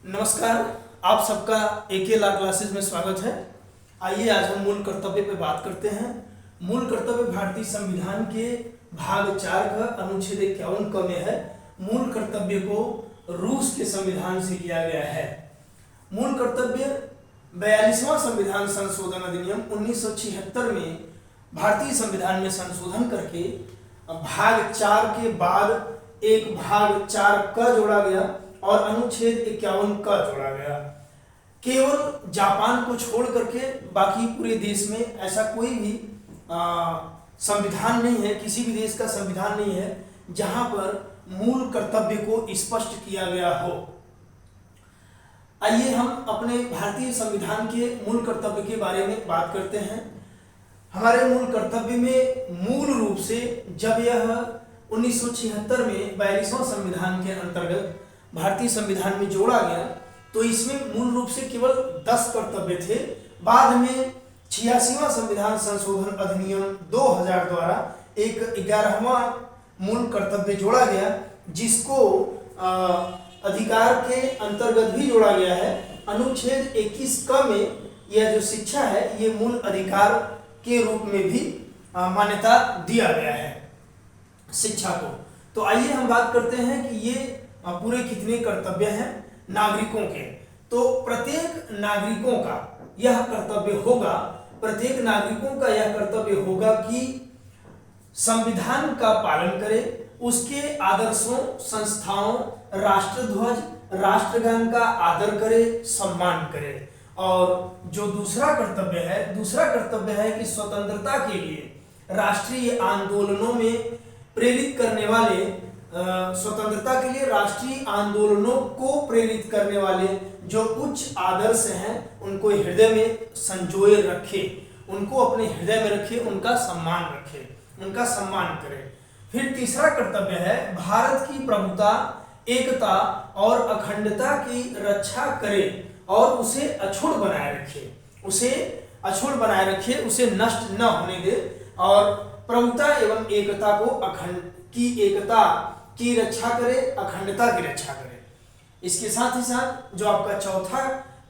नमस्कार। आप सबका एके ला क्लासेज में स्वागत है। आइए आज हम मूल कर्तव्य पे बात करते हैं। मूल कर्तव्य भारतीय संविधान के भाग 4 का अनुच्छेद 51 क में है। मूल कर्तव्य को रूस के संविधान से किया गया है। मूल कर्तव्य 42वां संविधान संशोधन अधिनियम 1976 में भारतीय संविधान में संशोधन करके भाग 4 के बाद एक भाग 4 क जोड़ा गया और अनुच्छेद 51 का जोड़ा गया। केवल जापान को छोड़ करके बाकी पूरे देश में ऐसा कोई भी संविधान नहीं है, किसी भी देश का संविधान नहीं है जहां पर मूल कर्तव्य को स्पष्ट किया गया हो। आइए हम अपने भारतीय संविधान के मूल कर्तव्य के बारे में बात करते हैं। हमारे मूल कर्तव्य में मूल रूप से जब यह 1976 में 42वां संविधान के अंतर्गत भारतीय संविधान में जोड़ा गया तो इसमें मूल रूप से केवल 10 कर्तव्य थे। बाद में 86वां संविधान संशोधन अधिनियम 2000 द्वारा एक 11वां मूल कर्तव्य जोड़ा गया जिसको अधिकार के अंतर्गत भी जोड़ा गया है। अनुच्छेद 21 क में यह जो शिक्षा है ये मूल अधिकार के रूप में भी मान्यता दिया गया है शिक्षा को। तो आइए हम बात करते हैं कि ये पूरे कितने कर्तव्य हैं नागरिकों के। तो प्रत्येक नागरिकों का यह कर्तव्य होगा, प्रत्येक नागरिकों का यह कर्तव्य होगा कि संविधान का पालन करे, उसके आदर्शों, संस्थाओं, राष्ट्रध्वज, राष्ट्रगान का आदर करे, सम्मान करे। और जो दूसरा कर्तव्य है कि स्वतंत्रता के लिए राष्ट्रीय आंदोलनों में प्रेरित करने वाले, स्वतंत्रता के लिए राष्ट्रीय आंदोलनों को प्रेरित करने वाले जो उच्च आदर्श हैं उनको हृदय में संजोए रखे, उनको अपने हृदय में रखे, उनका सम्मान रखे, उनका सम्मान करे। फिर तीसरा कर्तव्य है भारत की प्रभुता, एकता और अखंडता की रक्षा करे और उसे अक्षुण्ण बनाए रखे, उसे नष्ट न होने दे और प्रभुता एवं एकता को एकता की रक्षा करे, अखंडता की रक्षा करे। इसके साथ ही साथ जो आपका चौथा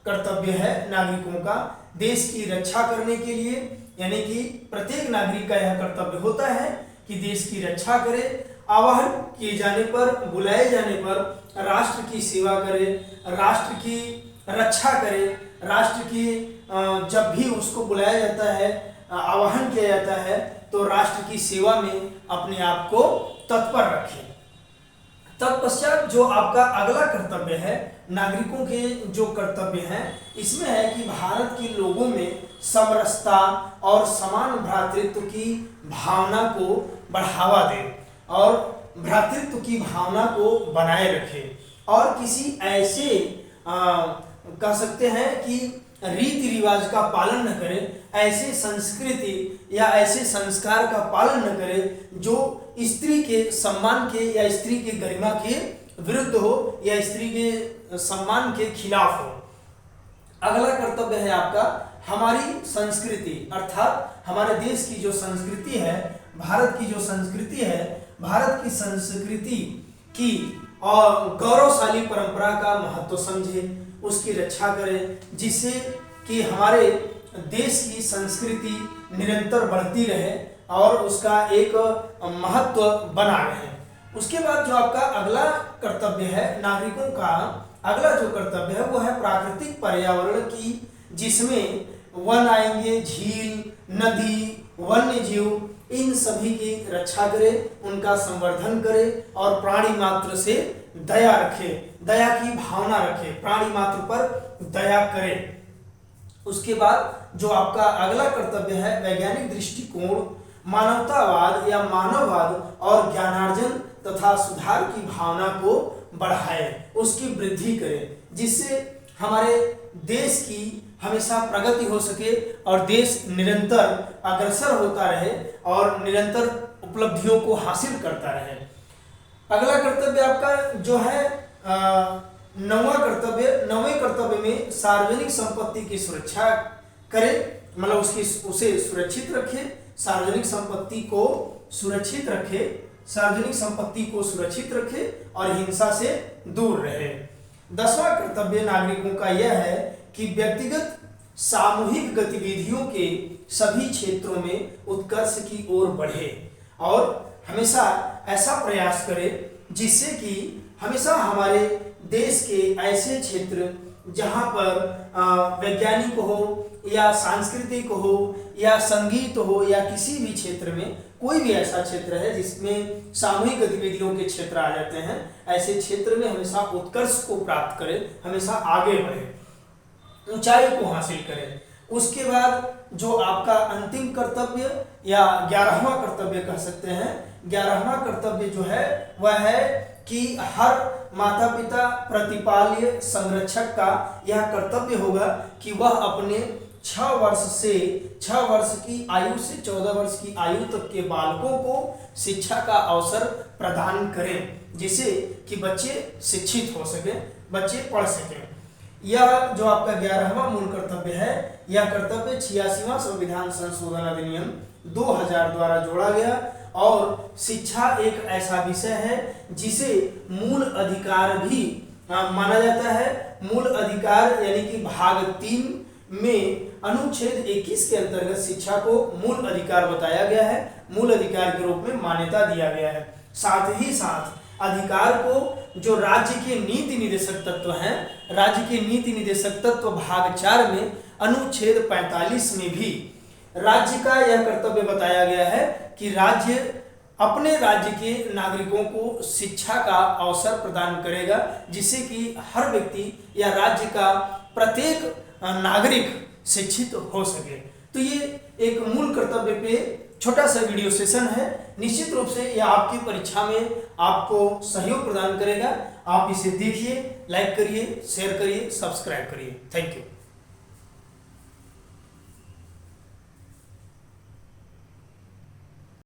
कर्तव्य है नागरिकों का, देश की रक्षा करने के लिए, यानी कि प्रत्येक नागरिक का यह कर्तव्य होता है कि देश की रक्षा करे, आह्वान किए जाने पर, बुलाए जाने पर राष्ट्र की सेवा करे, राष्ट्र की रक्षा करे, राष्ट्र की जब भी उसको बुलाया जाता है, आह्वान किया जाता है तो राष्ट्र की सेवा में अपने आप को तत्पर रखे। तत्पश्चात जो आपका अगला कर्तव्य है नागरिकों के जो कर्तव्य हैं इसमें है कि भारत के लोगों में समरसता और समान भ्रातृत्व की भावना को बढ़ावा दे और भ्रातृत्व की भावना को बनाए रखे और किसी ऐसे कह सकते हैं कि रीति रिवाज का पालन न करे, ऐसे संस्कृति या ऐसे संस्कार का पालन न करे जो स्त्री के सम्मान के या स्त्री के गरिमा के विरुद्ध हो या स्त्री के सम्मान के खिलाफ हो। अगला कर्तव्य है आपका हमारी संस्कृति, अर्थात हमारे देश की जो संस्कृति है, भारत की जो संस्कृति है, भारत की संस्कृति की और गौरवशाली परंपरा का महत्व समझे, उसकी रक्षा करें जिससे कि हमारे देश की संस्कृति निरंतर बढ़ती रहे और उसका एक महत्व बना रहे। उसके बाद जो आपका अगला कर्तव्य है नागरिकों का, अगला जो कर्तव्य है वो है प्राकृतिक पर्यावरण की, जिसमें वन आएंगे, झील, नदी, वन्य जीव, इन सभी की रक्षा करे, उनका संवर्धन करे और प्राणी मात्र से दया रखे, दया की भावना रखे, प्राणी मात्र पर दया करे। उसके बाद जो आपका अगला कर्तव्य है वैज्ञानिक दृष्टिकोण, मानवतावाद या मानववाद और ज्ञानार्जन तथा सुधार की भावना को बढ़ाए, उसकी वृद्धि करे जिससे हमारे देश की हमेशा प्रगति हो सके और देश निरंतर अग्रसर होता रहे और निरंतर उपलब्धियों को हासिल करता रहे। अगला कर्तव्य आपका जो है नौवें कर्तव्य में सार्वजनिक संपत्ति की सुरक्षा करे, मतलब उसे सुरक्षित रखे, सार्वजनिक संपत्ति को सुरक्षित रखे और हिंसा से दूर रहे। 10वां कर्तव्य नागरिकों का यह है कि व्यक्तिगत सामूहिक गतिविधियों के सभी क्षेत्रों में उत्कर्ष की ओर बढ़े और हमेशा ऐसा प्रयास करे जिससे कि हमेशा हमारे देश के ऐसे क्षेत्र जहाँ पर वैज्ञानिक हो या सांस्कृतिक हो या संगीत हो या किसी भी क्षेत्र में कोई भी ऐसा क्षेत्र है जिसमें सामूहिक गतिविधियों के क्षेत्र आ जाते हैं, ऐसे क्षेत्र में हमेशा उत्कर्ष को प्राप्त करें, हमेशा आगे बढ़े, ऊंचाई को हासिल करें। उसके बाद जो आपका अंतिम कर्तव्य या 11वां कर्तव्य कह सकते हैं, 11वां कर्तव्य जो है वह है कि हर माता पिता प्रतिपाल्य संरक्षक का यह कर्तव्य होगा कि वह अपने 6 वर्ष की आयु से 14 वर्ष की आयु तक के बालकों को शिक्षा का अवसर प्रदान करें, जिससे कि बच्चे शिक्षित हो सकें, बच्चे पढ़ सकें। यह जो आपका 11वां मूल कर्तव्य है, यह कर्तव्य 86वां संविधान संशोधन अधिनियम 2000 द्वारा जोड़ा गया और शिक्षा एक ऐसा विषय है जिसे मूल अधिकार भी माना जाता है। मूल अधिकार यानी कि भाग 3 में अनुच्छेद 21 के अंतर्गत शिक्षा को मूल अधिकार बताया गया है, मूल अधिकार के रूप में मान्यता दिया गया है। साथ ही साथ अधिकार को जो राज्य के नीति निर्देशक तत्व हैं, राज्य के नीति निर्देशक तत्व भाग 4 में अनुच्छेद 45 में भी राज्य का यह कर्तव्य बताया गया है कि राज्य अपने राज्य के नागरिकों को शिक्षा का अवसर प्रदान करेगा, जिससे कि हर व्यक्ति या राज्य का प्रत्येक नागरिक शिक्षित हो सके। तो ये एक मूल कर्तव्य पे छोटा सा वीडियो सेशन है। निश्चित रूप से यह आपकी परीक्षा में आपको सहयोग प्रदान करेगा। आप इसे देखिए, लाइक करिए, शेयर करिए, सब्सक्राइब करिए। Thank you.